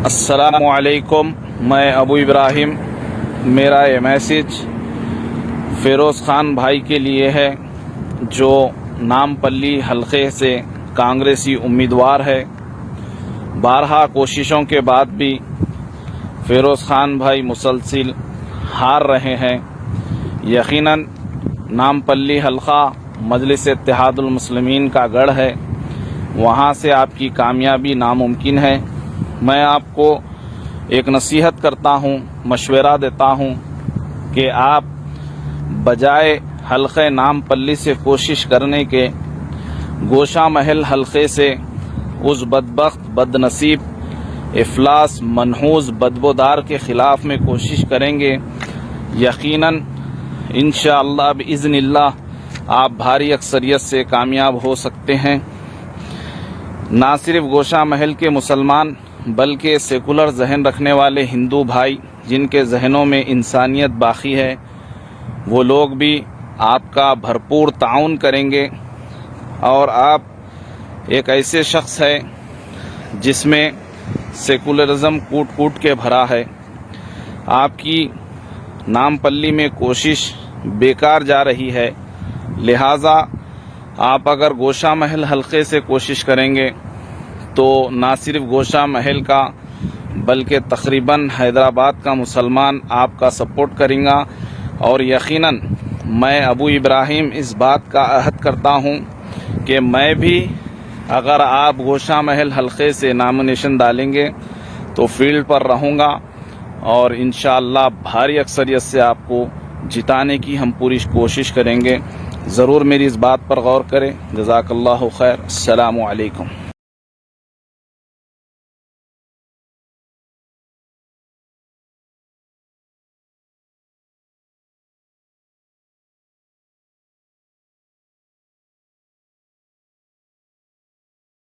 السلام علیکم، میں ابو ابراہیم۔ میرا یہ میسیج فیروز خان بھائی کے لیے ہے جو نامپلی حلقے سے کانگریسی امیدوار ہے۔ بارہا کوششوں کے بعد بھی فیروز خان بھائی مسلسل ہار رہے ہیں۔ یقیناً نامپلی حلقہ مجلس اتحاد المسلمین کا گڑھ ہے، وہاں سے آپ کی کامیابی ناممکن ہے۔ میں آپ کو ایک نصیحت کرتا ہوں، مشورہ دیتا ہوں کہ آپ بجائے حلقہ نامپلی سے کوشش کرنے کے گوشہ محل حلقے سے اس بدبخت، بد نصیب، افلاس، منحوس بدبودار کے خلاف میں کوشش کریں گے۔ یقیناً انشاءاللہ باذن اللہ آپ بھاری اکثریت سے کامیاب ہو سکتے ہیں۔ نہ صرف گوشہ محل کے مسلمان بلکہ سیکولر ذہن رکھنے والے ہندو بھائی جن کے ذہنوں میں انسانیت باقی ہے، وہ لوگ بھی آپ کا بھرپور تعاون کریں گے۔ اور آپ ایک ایسے شخص ہے جس میں سیکولرزم کوٹ کوٹ کے بھرا ہے۔ آپ کی نامپلی میں کوشش بیکار جا رہی ہے، لہٰذا آپ اگر گوشہ محل حلقے سے کوشش کریں گے تو نہ صرف گوشہ محل کا بلکہ تقریباً حیدرآباد کا مسلمان آپ کا سپورٹ کریں گا۔ اور یقیناً میں ابو ابراہیم اس بات کا عہد کرتا ہوں کہ میں بھی اگر آپ گوشہ محل حلقے سے نامینیشن ڈالیں گے تو فیلڈ پر رہوں گا اور انشاءاللہ بھاری اکثریت سے آپ کو جتانے کی ہم پوری کوشش کریں گے۔ ضرور میری اس بات پر غور کریں۔ جزاک اللہ خیر۔ السلام علیکم۔